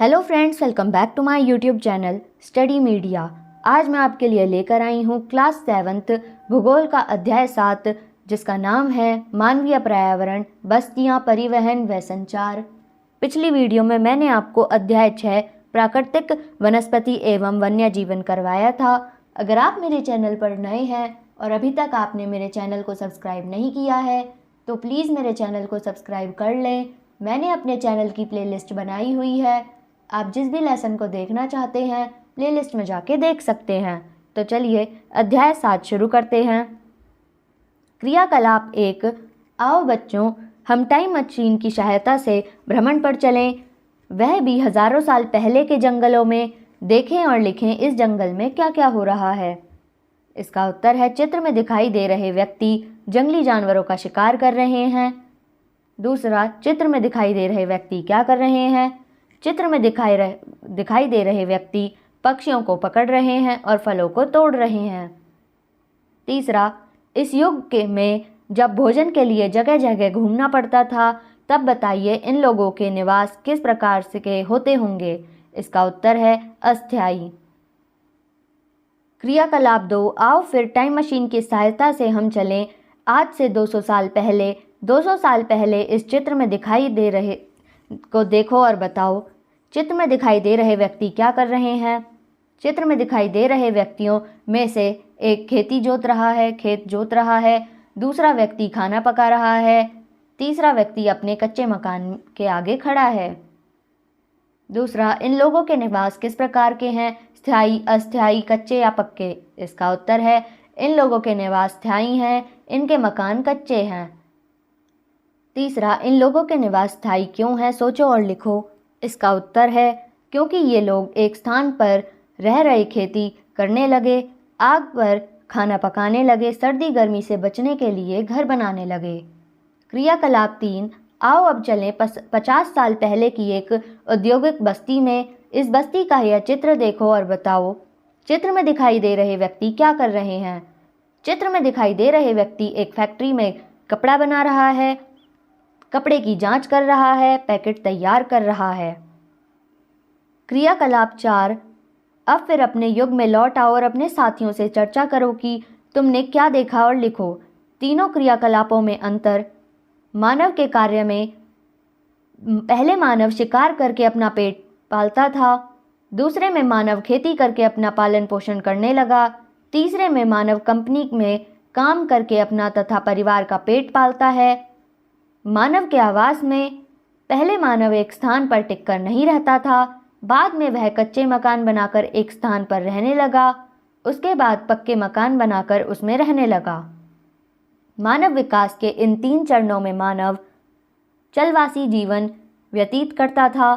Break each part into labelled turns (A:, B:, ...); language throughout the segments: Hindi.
A: Hello friends, welcome back to my YouTube channel study media. आज मैं आपके लिए लेकर आई हूँ क्लास 7th भूगोल का अध्याय 7, जिसका नाम है मानवीय पर्यावरण, बस्तियाँ, परिवहन व संचार। पिछली वीडियो में मैंने आपको अध्याय 6 प्राकृतिक वनस्पति एवं वन्य जीवन करवाया था। अगर आप मेरे चैनल पर नए हैं और अभी तक आपने मेरे चैनल को सब्सक्राइब नहीं किया है तो प्लीज़ मेरे चैनल को सब्सक्राइब कर लें। मैंने अपने चैनल की प्लेलिस्ट बनाई हुई है, आप जिस भी लेसन को देखना चाहते हैं प्लेलिस्ट में जाके देख सकते हैं। तो चलिए अध्याय 7 शुरू करते हैं। क्रियाकलाप 1। आओ बच्चों, हम टाइम मशीन की सहायता से भ्रमण पर चलें, वह भी हजारों साल पहले के जंगलों में। देखें और लिखें इस जंगल में क्या क्या हो रहा है। इसका उत्तर है चित्र में दिखाई दे रहे व्यक्ति जंगली जानवरों का शिकार कर रहे हैं। दूसरा, चित्र में दिखाई दे रहे व्यक्ति क्या कर रहे हैं। चित्र में दिखाई दे रहे व्यक्ति पक्षियों को पकड़ रहे हैं और फलों को तोड़ रहे हैं। तीसरा, इस युग में जब भोजन के लिए जगह जगह घूमना पड़ता था, तब बताइए इन लोगों के निवास किस प्रकार से के होते होंगे। इसका उत्तर है अस्थायी। क्रियाकलाप 2। आओ फिर टाइम मशीन की सहायता से हम चलें आज से 200 साल पहले। 200 साल पहले इस चित्र में दिखाई दे रहे को देखो और बताओ। चित्र में दिखाई दे रहे व्यक्ति क्या कर रहे हैं। चित्र में दिखाई दे रहे व्यक्तियों में से एक खेत जोत रहा है। दूसरा व्यक्ति खाना पका रहा है। तीसरा व्यक्ति अपने कच्चे मकान के आगे खड़ा है। दूसरा, इन लोगों के निवास किस प्रकार के हैं, स्थायी, अस्थायी, कच्चे या पक्के। इसका उत्तर है इन लोगों के निवास स्थायी हैं, इनके मकान कच्चे हैं। तीसरा, इन लोगों के निवास स्थायी क्यों हैं, सोचो और लिखो। इसका उत्तर है क्योंकि ये लोग एक स्थान पर रह रहे खेती करने लगे, आग पर खाना पकाने लगे, सर्दी गर्मी से बचने के लिए घर बनाने लगे। क्रियाकलाप 3। आओ अब चलें 50 साल पहले की एक औद्योगिक बस्ती में। इस बस्ती का यह चित्र देखो और बताओ। चित्र में दिखाई दे रहे व्यक्ति क्या कर रहे हैं। चित्र में दिखाई दे रहे व्यक्ति एक फैक्ट्री में कपड़ा बना रहा है, कपड़े की जांच कर रहा है, पैकेट तैयार कर रहा है। क्रियाकलाप 4। अब फिर अपने युग में लौट आओ और अपने साथियों से चर्चा करो कि तुमने क्या देखा और लिखो। तीनों क्रियाकलापों में अंतर। मानव के कार्य में पहले मानव शिकार करके अपना पेट पालता था, दूसरे में मानव खेती करके अपना पालन पोषण करने लगा, तीसरे में मानव कंपनी में काम करके अपना तथा परिवार का पेट पालता है। मानव के आवास में पहले मानव एक स्थान पर टिककर नहीं रहता था, बाद में वह कच्चे मकान बनाकर एक स्थान पर रहने लगा, उसके बाद पक्के मकान बनाकर उसमें रहने लगा। मानव विकास के इन 3 चरणों में मानव चलवासी जीवन व्यतीत करता था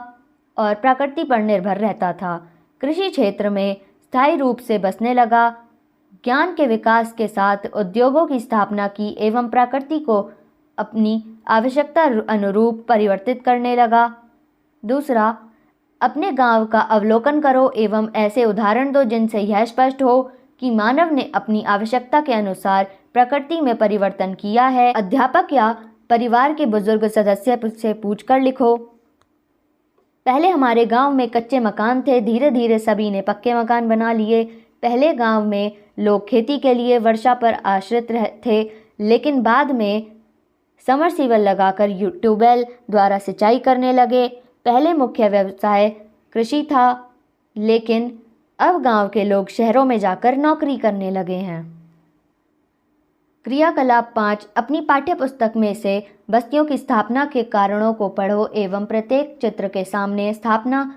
A: और प्रकृति पर निर्भर रहता था। कृषि क्षेत्र में स्थायी रूप से बसने लगा, ज्ञान के विकास के साथ उद्योगों की स्थापना की एवं प्रकृति को अपनी आवश्यकता अनुरूप परिवर्तित करने लगा। दूसरा, अपने गांव का अवलोकन करो एवं ऐसे उदाहरण दो जिनसे यह स्पष्ट हो कि मानव ने अपनी आवश्यकता के अनुसार प्रकृति में परिवर्तन किया है। अध्यापक या परिवार के बुजुर्ग सदस्य से पूछकर लिखो। पहले हमारे गांव में कच्चे मकान थे, धीरे धीरे सभी ने पक्के मकान बना लिए। पहले गांव में लोग खेती के लिए वर्षा पर आश्रित थे, लेकिन बाद में समरसीबल लगाकर ट्यूबवेल द्वारा सिंचाई करने लगे। पहले मुख्य व्यवसाय कृषि था, लेकिन अब गांव के लोग शहरों में जाकर नौकरी करने लगे हैं। क्रियाकलाप 5। अपनी पाठ्य पुस्तक में से बस्तियों की स्थापना के कारणों को पढ़ो एवं प्रत्येक चित्र के सामने स्थापना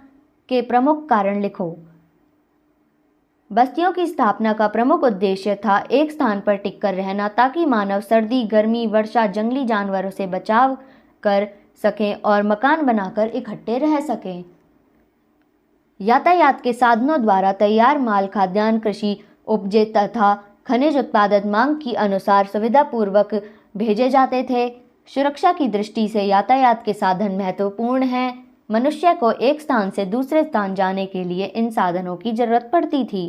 A: के प्रमुख कारण लिखो। बस्तियों की स्थापना का प्रमुख उद्देश्य था एक स्थान पर टिककर रहना, ताकि मानव सर्दी, गर्मी, वर्षा, जंगली जानवरों से बचाव कर सकें और मकान बनाकर इकट्ठे रह सकें। यातायात के साधनों द्वारा तैयार माल, खाद्यान्न, कृषि उपजे तथा खनिज उत्पादन मांग की अनुसार सुविधापूर्वक भेजे जाते थे। सुरक्षा की दृष्टि से यातायात के साधन महत्वपूर्ण हैं। मनुष्य को एक स्थान से दूसरे स्थान जाने के लिए इन साधनों की जरूरत पड़ती थी।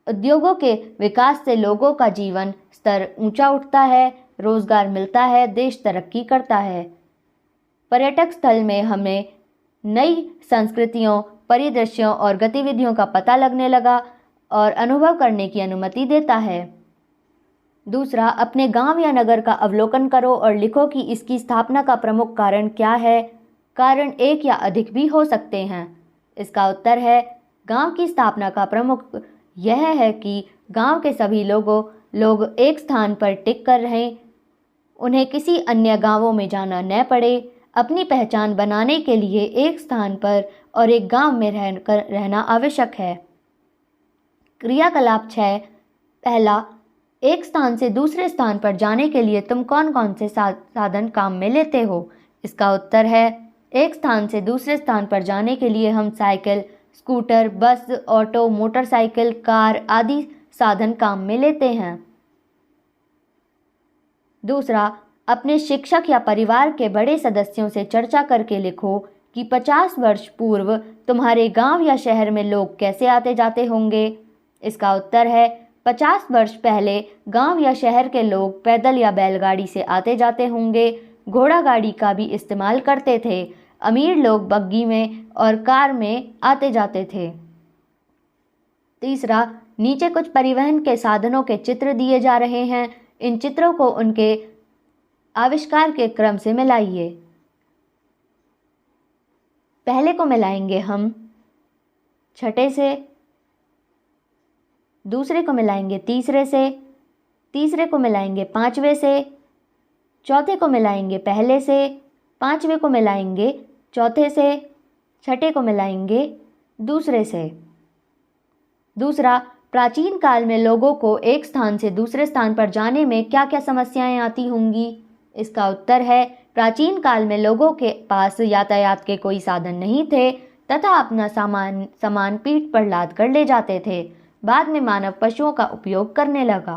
A: उद्योगों के विकास से लोगों का जीवन स्तर ऊंचा उठता है, रोजगार मिलता है, देश तरक्की करता है। पर्यटक स्थल में हमें नई संस्कृतियों, परिदृश्यों और गतिविधियों का पता लगने लगा और अनुभव करने की अनुमति देता है। दूसरा, अपने गांव या नगर का अवलोकन करो और लिखो कि इसकी स्थापना का प्रमुख कारण क्या है। कारण एक या अधिक भी हो सकते हैं। इसका उत्तर है, गांव की स्थापना का प्रमुख यह है कि गांव के सभी लोग एक स्थान पर टिक कर रहें, उन्हें किसी अन्य गांवों में जाना न पड़े। अपनी पहचान बनाने के लिए एक स्थान पर और एक गांव में रहना आवश्यक है। क्रियाकलाप 6। पहला, एक स्थान से दूसरे स्थान पर जाने के लिए तुम कौन कौन से साधन काम में लेते हो। इसका उत्तर है, एक स्थान से दूसरे स्थान पर जाने के लिए हम साइकिल, स्कूटर, बस, ऑटो, मोटरसाइकिल, कार आदि साधन काम में लेते हैं। दूसरा, अपने शिक्षक या परिवार के बड़े सदस्यों से चर्चा करके लिखो कि 50 वर्ष पूर्व तुम्हारे गांव या शहर में लोग कैसे आते जाते होंगे। इसका उत्तर है, 50 वर्ष पहले गांव या शहर के लोग पैदल या बैलगाड़ी से आते जाते होंगे। घोड़ा गाड़ी का भी इस्तेमाल करते थे। अमीर लोग बग्गी में और कार में आते जाते थे। तीसरा, नीचे कुछ परिवहन के साधनों के चित्र दिए जा रहे हैं। इन चित्रों को उनके आविष्कार के क्रम से मिलाइए। पहले को मिलाएंगे हम छठे से, दूसरे को मिलाएंगे तीसरे से, तीसरे को मिलाएंगे पांचवे से, चौथे को मिलाएंगे पहले से, पांचवे को मिलाएंगे चौथे से, छठे को मिलाएंगे दूसरे से। दूसरा, प्राचीन काल में लोगों को एक स्थान से दूसरे स्थान पर जाने में क्या क्या समस्याएं आती होंगी। इसका उत्तर है, प्राचीन काल में लोगों के पास यातायात के कोई साधन नहीं थे तथा अपना सामान पीठ पर लाद कर ले जाते थे। बाद में मानव पशुओं का उपयोग करने लगा।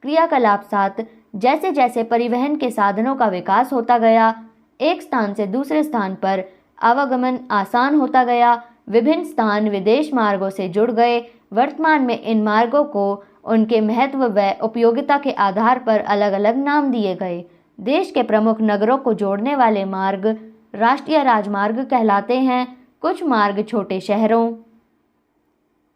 A: क्रियाकलाप 7। जैसे जैसे परिवहन के साधनों का विकास होता गया, एक स्थान से दूसरे स्थान पर आवागमन आसान होता गया। विभिन्न स्थान विदेश मार्गों से जुड़ गए। वर्तमान में इन मार्गों को उनके महत्व व उपयोगिता के आधार पर अलग अलग नाम दिए गए। देश के प्रमुख नगरों को जोड़ने वाले मार्ग राष्ट्रीय राजमार्ग कहलाते हैं। कुछ मार्ग छोटे शहरों,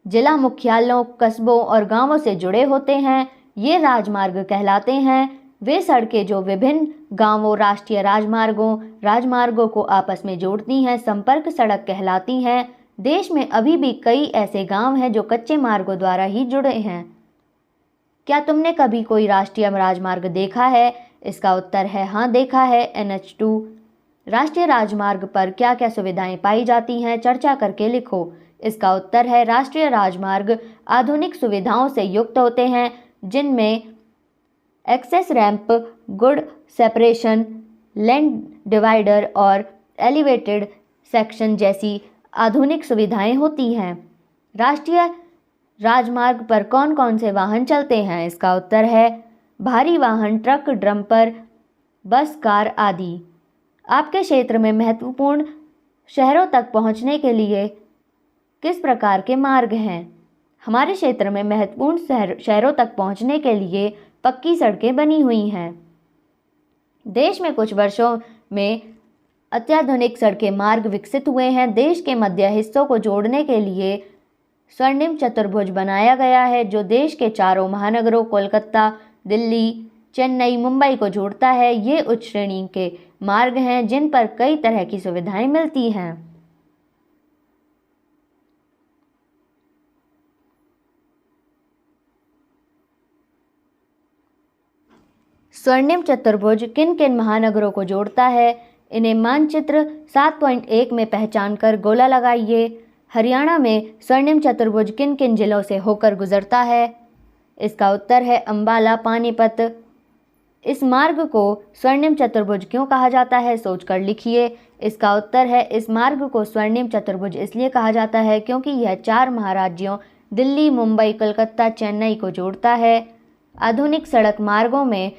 A: जिला मुख्यालयों, कस्बों और गांवों से जुड़े होते हैं। ये राजमार्ग कहलाते हैं। वे सड़कें जो विभिन्न गांवों, राष्ट्रीय राजमार्गों को आपस में जोड़ती हैं, संपर्क सड़क कहलाती हैं। देश में अभी भी कई ऐसे गांव हैं जो कच्चे मार्गों द्वारा ही जुड़े हैं। क्या तुमने कभी कोई राष्ट्रीय राजमार्ग देखा है? इसका उत्तर है हाँ, देखा है। NH2। राष्ट्रीय राजमार्ग पर क्या क्या सुविधाएं पाई जाती हैं, चर्चा करके लिखो। इसका उत्तर है, राष्ट्रीय राजमार्ग आधुनिक सुविधाओं से युक्त होते हैं, जिनमें एक्सेस रैंप, गुड सेपरेशन, लेन डिवाइडर और एलिवेटेड सेक्शन जैसी आधुनिक सुविधाएं होती हैं। राष्ट्रीय राजमार्ग पर कौन कौन से वाहन चलते हैं? इसका उत्तर है, भारी वाहन, ट्रक, डंपर, बस, कार आदि। आपके क्षेत्र में महत्वपूर्ण शहरों तक पहुंचने के लिए किस प्रकार के मार्ग हैं? हमारे क्षेत्र में महत्वपूर्ण शहरों तक पहुंचने के लिए पक्की सड़कें बनी हुई हैं। देश में कुछ वर्षों में अत्याधुनिक सड़कें मार्ग विकसित हुए हैं। देश के मध्य हिस्सों को जोड़ने के लिए स्वर्णिम चतुर्भुज बनाया गया है, जो देश के चारों महानगरों कोलकाता, दिल्ली, चेन्नई, मुंबई को जोड़ता है। ये उच्च श्रेणी के मार्ग हैं जिन पर कई तरह की सुविधाएं मिलती हैं। स्वर्णिम चतुर्भुज किन किन महानगरों को जोड़ता है? इन्हें मानचित्र 7.1 में पहचान कर गोला लगाइए। हरियाणा में स्वर्णिम चतुर्भुज किन किन जिलों से होकर गुजरता है? इसका उत्तर है अंबाला, पानीपत। इस मार्ग को स्वर्णिम चतुर्भुज क्यों कहा जाता है, सोचकर लिखिए। इसका उत्तर है, इस मार्ग को स्वर्णिम चतुर्भुज इसलिए कहा जाता है क्योंकि यह 4 महाराज्यों दिल्ली, मुंबई, कलकत्ता, चेन्नई को जोड़ता है। आधुनिक सड़क मार्गों में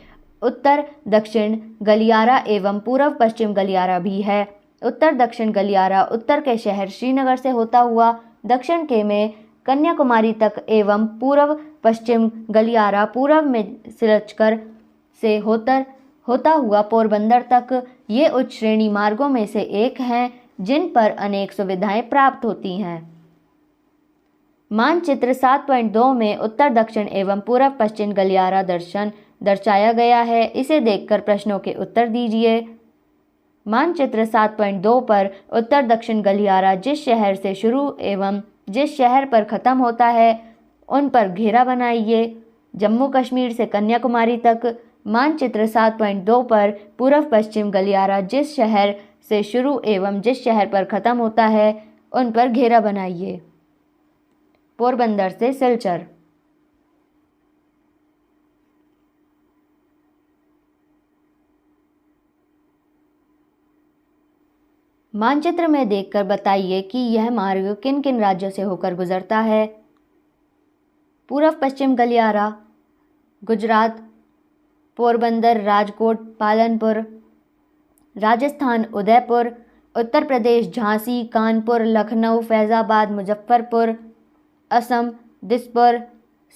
A: उत्तर दक्षिण गलियारा एवं पूर्व पश्चिम गलियारा भी है। उत्तर दक्षिण गलियारा उत्तर के शहर श्रीनगर से होता हुआ दक्षिण के में कन्याकुमारी तक एवं पूर्व पश्चिम गलियारा पूर्व में सिलचर से होता हुआ पोरबंदर तक। ये उच्च श्रेणी मार्गों में से एक हैं। जिन पर अनेक सुविधाएं प्राप्त होती हैं। मानचित्र 7.2 में उत्तर दक्षिण एवं पूर्व पश्चिम गलियारा दर्शाया गया है। इसे देखकर प्रश्नों के उत्तर दीजिए। मानचित्र 7.2 पर उत्तर दक्षिण गलियारा जिस शहर से शुरू एवं जिस शहर पर खत्म होता है उन पर घेरा बनाइए। जम्मू कश्मीर से कन्याकुमारी तक। मानचित्र 7.2 पर पूर्व पश्चिम गलियारा जिस शहर से शुरू एवं जिस शहर पर खत्म होता है उन पर घेरा बनाइए। पोरबंदर से सिलचर। मानचित्र में देखकर बताइए कि यह मार्ग किन किन राज्यों से होकर गुजरता है। पूर्व पश्चिम गलियारा गुजरात, पोरबंदर, राजकोट, पालनपुर। राजस्थान उदयपुर, उत्तर प्रदेश झांसी, कानपुर, लखनऊ, फैज़ाबाद, मुजफ्फरपुर। असम दिसपुर,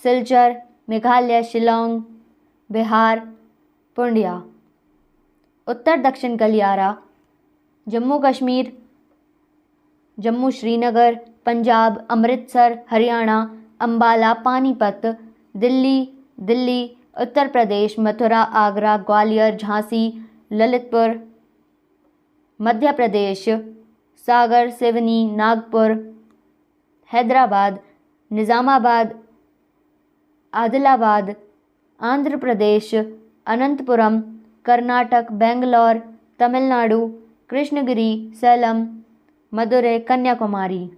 A: सिलचर। मेघालय शिलोंग, बिहार पूर्णिया। उत्तर दक्षिण गलियारा जम्मू कश्मीर, जम्मू श्रीनगर, पंजाब, अमृतसर, हरियाणा, अंबाला, पानीपत। दिल्ली, उत्तर प्रदेश, मथुरा, आगरा, ग्वालियर, झांसी, ललितपुर। मध्य प्रदेश सागर, सिवनी, नागपुर। हैदराबाद, निज़ामाबाद, आदिलाबाद। आंध्र प्रदेश अनंतपुरम। कर्नाटक बेंगलोर, तमिलनाडु कृष्णगिरी, सैलम, मदुरै, कन्याकुमारी।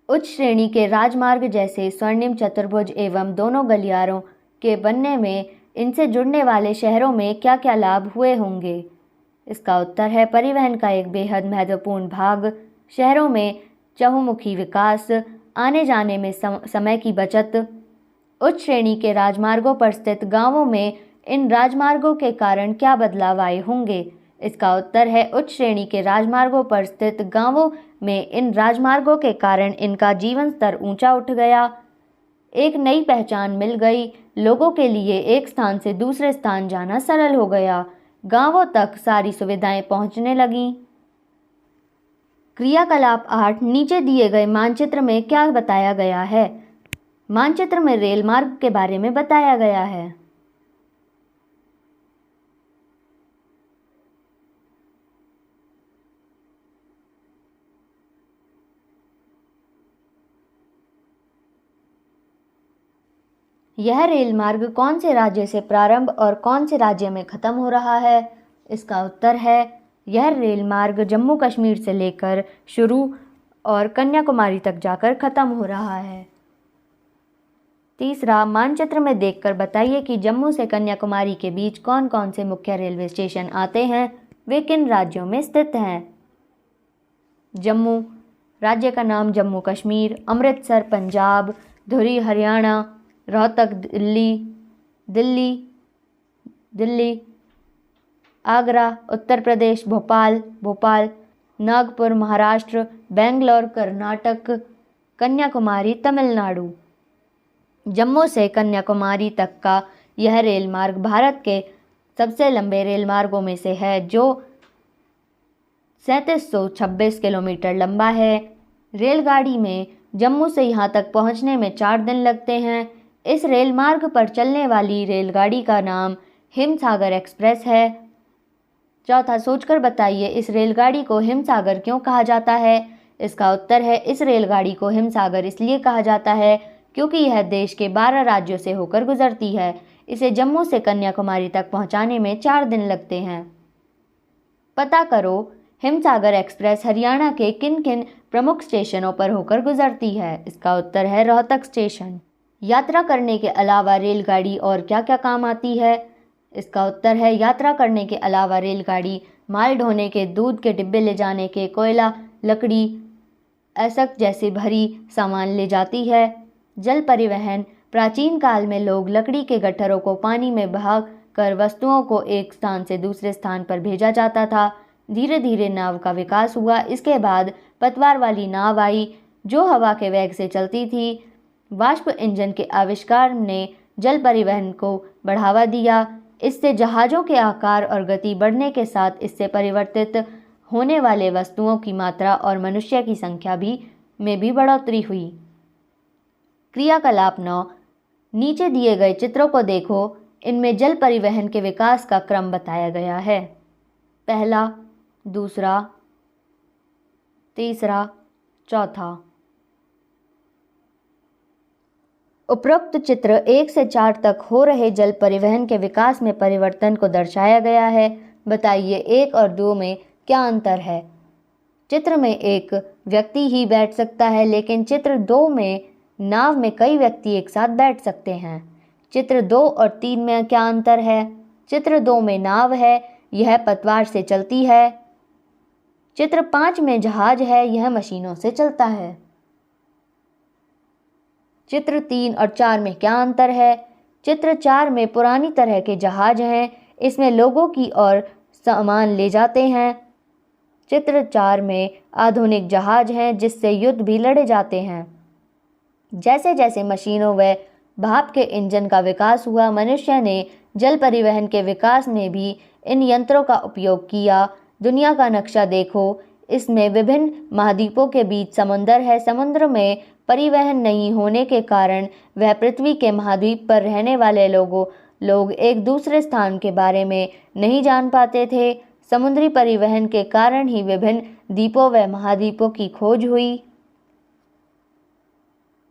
A: उच्च श्रेणी के राजमार्ग जैसे स्वर्णिम चतुर्भुज एवं दोनों गलियारों के बनने में इनसे जुड़ने वाले शहरों में क्या क्या लाभ हुए होंगे। इसका उत्तर है परिवहन का एक बेहद महत्वपूर्ण भाग, शहरों में चहुमुखी विकास, आने जाने में समय की बचत। उच्च श्रेणी के राजमार्गों पर स्थित गांवों में इन राजमार्गों के कारण क्या बदलाव आए होंगे। इसका उत्तर है उच्च श्रेणी के राजमार्गों पर स्थित गांवों में इन राजमार्गों के कारण इनका जीवन स्तर ऊंचा उठ गया, एक नई पहचान मिल गई, लोगों के लिए एक स्थान से दूसरे स्थान जाना सरल हो गया, गांवों तक सारी सुविधाएं पहुंचने लगीं। क्रियाकलाप 8 नीचे दिए गए मानचित्र में क्या बताया गया है। मानचित्र में रेल मार्ग के बारे में बताया गया है। यह रेल मार्ग कौन से राज्य से प्रारंभ और कौन से राज्य में खत्म हो रहा है। इसका उत्तर है यह रेल मार्ग जम्मू कश्मीर से लेकर शुरू और कन्याकुमारी तक जाकर खत्म हो रहा है। तीसरा, मानचित्र में देखकर बताइए कि जम्मू से कन्याकुमारी के बीच कौन कौन से मुख्य रेलवे स्टेशन आते हैं, वे किन राज्यों में स्थित हैं। जम्मू, राज्य का नाम जम्मू कश्मीर। अमृतसर पंजाब, धुरी हरियाणा, रोहतक दिल्ली, आगरा उत्तर प्रदेश, भोपाल, नागपुर महाराष्ट्र, बेंगलोर कर्नाटक, कन्याकुमारी तमिलनाडु। जम्मू से कन्याकुमारी तक का यह रेल मार्ग भारत के सबसे लंबे रेल मार्गों में से है, जो 3726 किलोमीटर लंबा है। रेलगाड़ी में जम्मू से यहाँ तक पहुँचने में 4 दिन लगते हैं। इस रेल मार्ग पर चलने वाली रेलगाड़ी का नाम हिमसागर एक्सप्रेस है। चौथा, सोचकर बताइए इस रेलगाड़ी को हिमसागर क्यों कहा जाता है। इसका उत्तर है इस रेलगाड़ी को हिमसागर इसलिए कहा जाता है क्योंकि यह देश के 12 राज्यों से होकर गुजरती है। इसे जम्मू से कन्याकुमारी तक पहुंचाने में 4 दिन लगते हैं। पता करो हिमसागर एक्सप्रेस हरियाणा के किन किन प्रमुख स्टेशनों पर होकर गुजरती है। इसका उत्तर है रोहतक स्टेशन। यात्रा करने के अलावा रेलगाड़ी और क्या क्या काम आती है। इसका उत्तर है यात्रा करने के अलावा रेलगाड़ी माल ढोने के, दूध के डिब्बे ले जाने के, कोयला, लकड़ी, ऐसक जैसे भारी सामान ले जाती है। जल परिवहन, प्राचीन काल में लोग लकड़ी के गट्ठरों को पानी में बहा कर वस्तुओं को एक स्थान से दूसरे स्थान पर भेजा जाता था। धीरे धीरे नाव का विकास हुआ। इसके बाद पतवार वाली नाव आई जो हवा के वेग से चलती थी। वाष्प इंजन के आविष्कार ने जल परिवहन को बढ़ावा दिया। इससे जहाज़ों के आकार और गति बढ़ने के साथ इससे परिवर्तित होने वाले वस्तुओं की मात्रा और मनुष्य की संख्या में भी बढ़ोतरी हुई। क्रियाकलाप 9, नीचे दिए गए चित्रों को देखो, इनमें जल परिवहन के विकास का क्रम बताया गया है। पहला, दूसरा, तीसरा, चौथा। उपरोक्त चित्र 1 से 4 तक हो रहे जल परिवहन के विकास में परिवर्तन को दर्शाया गया है। बताइए 1 और 2 में क्या अंतर है। चित्र में एक व्यक्ति ही बैठ सकता है, लेकिन चित्र 2 में नाव में कई व्यक्ति एक साथ बैठ सकते हैं। चित्र 2 और 3 में क्या अंतर है। चित्र 2 में नाव है, यह पतवार से चलती है। चित्र 5 में जहाज है, यह मशीनों से चलता है। चित्र 3 और 4 में क्या अंतर है। चित्र 4 में पुरानी तरह के जहाज हैं, इसमें लोगों की और सामान ले जाते हैं। चित्र 4 में आधुनिक जहाज हैं, जिससे युद्ध भी लड़े जाते हैं। जैसे जैसे मशीनों व भाप के इंजन का विकास हुआ, मनुष्य ने जल परिवहन के विकास में भी इन यंत्रों का उपयोग किया। दुनिया का नक्शा देखो, इसमें विभिन्न महाद्वीपों के बीच समुद्र है। समुद्र में परिवहन नहीं होने के कारण वह पृथ्वी के महाद्वीप पर रहने वाले लोग एक दूसरे स्थान के बारे में नहीं जान पाते थे। समुद्री परिवहन के कारण ही विभिन्न द्वीपों व महाद्वीपों की खोज हुई।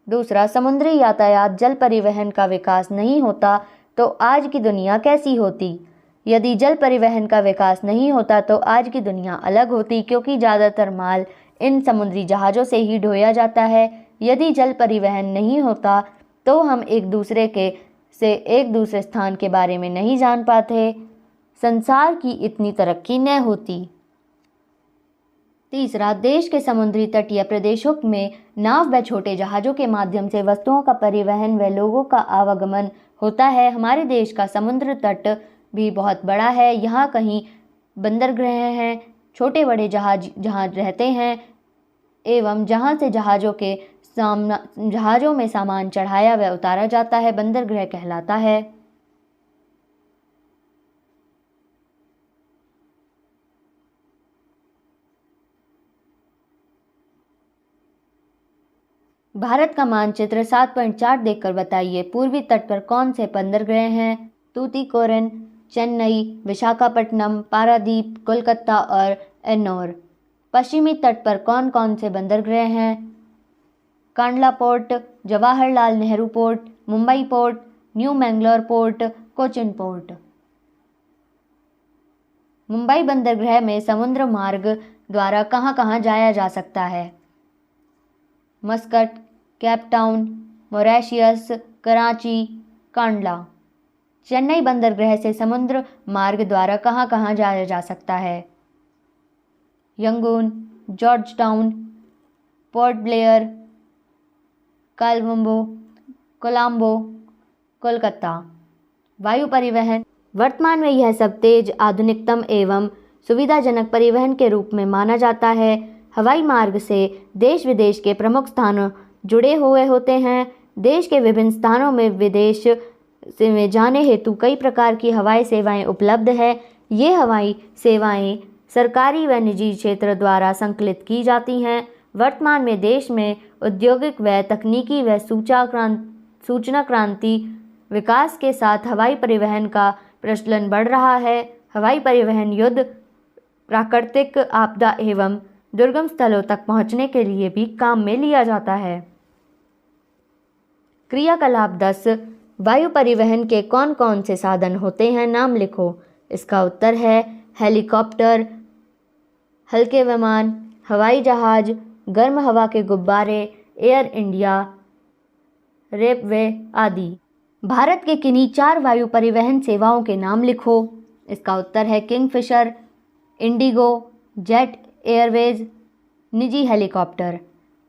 A: दूसरा, समुद्री यातायात जल परिवहन का विकास नहीं होता तो आज की दुनिया कैसी होती। यदि जल परिवहन का विकास नहीं होता तो आज की दुनिया अलग होती, क्योंकि ज़्यादातर माल इन समुद्री जहाज़ों से ही ढोया जाता है। यदि जल परिवहन नहीं होता तो हम एक दूसरे स्थान के बारे में नहीं जान पाते, संसार की इतनी तरक्की न होती। तीसरा, देश के समुद्री तटीय प्रदेशों में नाव व छोटे जहाज़ों के माध्यम से वस्तुओं का परिवहन व लोगों का आवागमन होता है। हमारे देश का समुद्र तट भी बहुत बड़ा है। यहाँ कहीं बंदरगाह हैं, छोटे बड़े जहाज रहते हैं एवं जहाँ से जहाज़ों में सामान चढ़ाया व उतारा जाता है, बंदरगाह कहलाता है। भारत का मानचित्र 7.4 देखकर बताइए, पूर्वी तट पर कौन से बंदरगाह हैं। तूतीकोरिन, चेन्नई, विशाखापट्टनम, पारादीप, कोलकाता और एन्नोर। पश्चिमी तट पर कौन कौन से बंदरगाह हैं। Kandla port, Jawaharlal Nehru port, Mumbai port, new Mangalore port, Cochin port. Mumbai बंदरगाह में समुद्र मार्ग द्वारा कहां कहां जाया जा सकता है। Muscat, Cape Town, Mauritius, Karachi, Kandla. Chennai बंदरगाह से समुद्र मार्ग द्वारा कहां कहां जाया जा सकता है। Yangon, George town, port Blair, Colombo, Kolkata. वायु परिवहन, वर्तमान में यह सब तेज, आधुनिकतम एवं सुविधाजनक परिवहन के रूप में माना जाता है। हवाई मार्ग से देश विदेश के प्रमुख स्थानों जुड़े हुए होते हैं। देश के विभिन्न स्थानों में विदेश में जाने हेतु कई प्रकार की हवाई सेवाएं उपलब्ध है। ये हवाई सेवाएं सरकारी व निजी क्षेत्र द्वारा संकलित की जाती हैं। वर्तमान में देश में औद्योगिक व तकनीकी व सूचना क्रांति विकास के साथ हवाई परिवहन का प्रचलन बढ़ रहा है। हवाई परिवहन युद्ध, प्राकृतिक आपदा एवं दुर्गम स्थलों तक पहुंचने के लिए भी काम में लिया जाता है। क्रियाकलाप 10, वायु परिवहन के कौन कौन से साधन होते हैं, नाम लिखो। इसका उत्तर है हेलीकॉप्टर, हल्के विमान, हवाई जहाज, गर्म हवा के गुब्बारे, एयर इंडिया, रेलवे आदि। भारत के किन्हीं 4 वायु परिवहन सेवाओं के नाम लिखो। इसका उत्तर है किंगफिशर, इंडिगो, जेट एयरवेज, निजी हेलीकॉप्टर।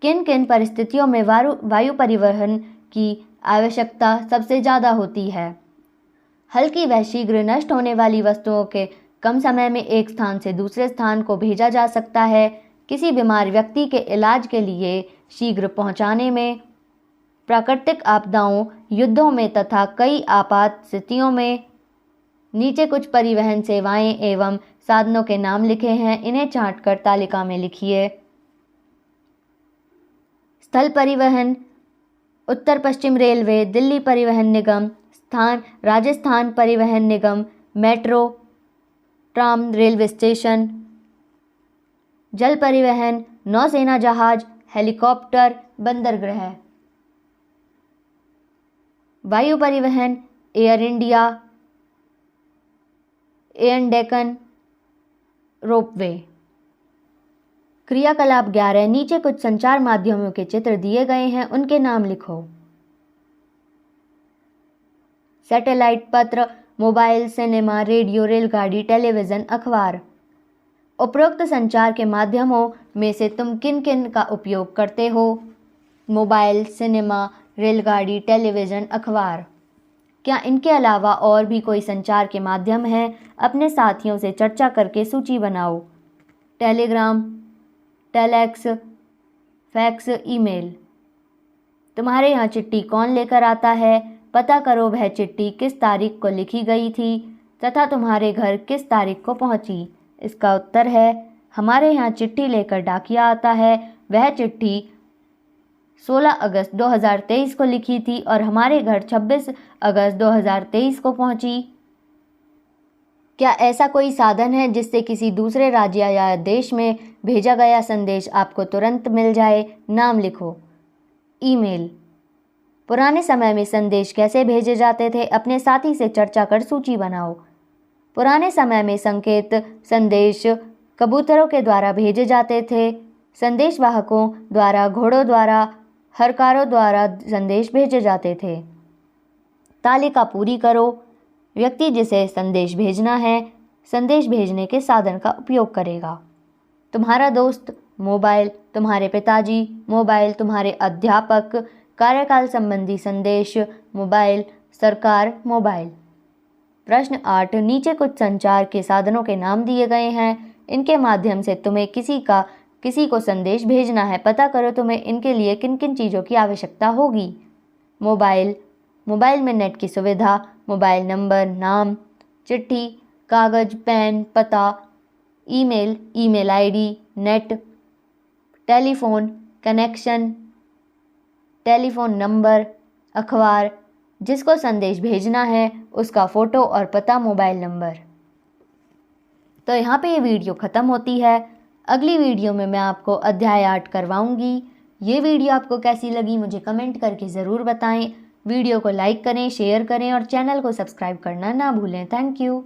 A: किन किन परिस्थितियों में वायु परिवहन की आवश्यकता सबसे ज़्यादा होती है। हल्की व शीघ्र नष्ट होने वाली वस्तुओं के कम समय में एक स्थान से दूसरे स्थान को भेजा जा सकता है। किसी बीमार व्यक्ति के इलाज के लिए शीघ्र पहुंचाने में। प्राकृतिक आपदाओं, युद्धों में तथा कई आपात स्थितियों में। नीचे कुछ परिवहन सेवाएं एवं साधनों के नाम लिखे हैं, इन्हें छांटकर तालिका में लिखिए। स्थल परिवहन, उत्तर पश्चिम रेलवे, दिल्ली परिवहन निगम। स्थान, राजस्थान परिवहन निगम, मेट्रो, ट्राम, रेलवे स्टेशन। जल परिवहन, नौसेना जहाज, हेलीकॉप्टर, बंदरगाह। वायु परिवहन, air India, air Deccan, ropeway. क्रियाकलाप 11, नीचे कुछ संचार माध्यमों के चित्र दिए गए हैं, उनके नाम लिखो। सैटेलाइट, पत्र, मोबाइल, सिनेमा, रेडियो, रेलगाड़ी, टेलीविज़न, अखबार। उपरोक्त संचार के माध्यमों में से तुम किन किन का उपयोग करते हो? मोबाइल, सिनेमा, रेलगाड़ी, टेलीविज़न, अखबार। क्या इनके अलावा और भी कोई संचार के माध्यम है? अपने साथियों से चर्चा करके सूची बनाओ। Telegram, telex, fax, email. तुम्हारे यहाँ चिट्ठी कौन लेकर आता है? पता करो वह चिट्ठी किस तारीख को लिखी गई थी तथा तुम्हारे घर किस तारीख को पहुँची। इसका उत्तर है, हमारे यहाँ चिट्ठी लेकर डाकिया आता है। वह चिट्ठी 16 अगस्त 2023 को लिखी थी और हमारे घर 26 अगस्त 2023 को पहुँची। क्या ऐसा कोई साधन है जिससे किसी दूसरे राज्य या देश में भेजा गया संदेश आपको तुरंत मिल जाए? नाम लिखो। ईमेल। पुराने समय में संदेश कैसे भेजे जाते थे? अपने साथी से चर्चा कर सूची बनाओ। पुराने समय में संकेत संदेश कबूतरों के द्वारा भेजे जाते थे। संदेशवाहकों द्वारा, घोड़ों द्वारा, हरकारों द्वारा संदेश भेजे जाते थे। तालिका पूरी करो। व्यक्ति जिसे संदेश भेजना है, संदेश भेजने के साधन का उपयोग करेगा। तुम्हारा दोस्त, मोबाइल, तुम्हारे पिताजी, मोबाइल, तुम्हारे अध्यापक, कार्यकाल संबंधी संदेश, मोबाइल, सरकार, मोबाइल। प्रश्न 8, नीचे कुछ संचार के साधनों के नाम दिए गए हैं, इनके माध्यम से तुम्हें किसी को संदेश भेजना है। पता करो तुम्हें इनके लिए किन किन चीज़ों की आवश्यकता होगी। मोबाइल, मोबाइल में नेट की सुविधा, मोबाइल नंबर, नाम, चिट्ठी, कागज़, पेन, पता, email, email ID, net, telephone, connection, telephone number, अखबार, जिसको संदेश भेजना है उसका फ़ोटो और पता, मोबाइल नंबर। तो यहाँ पे ये वीडियो ख़त्म होती है। अगली वीडियो में मैं आपको अध्याय 8 करवाऊँगी। ये वीडियो आपको कैसी लगी मुझे कमेंट करके ज़रूर बताएं। वीडियो को लाइक करें, शेयर करें और चैनल को सब्सक्राइब करना ना भूलें। Thank you.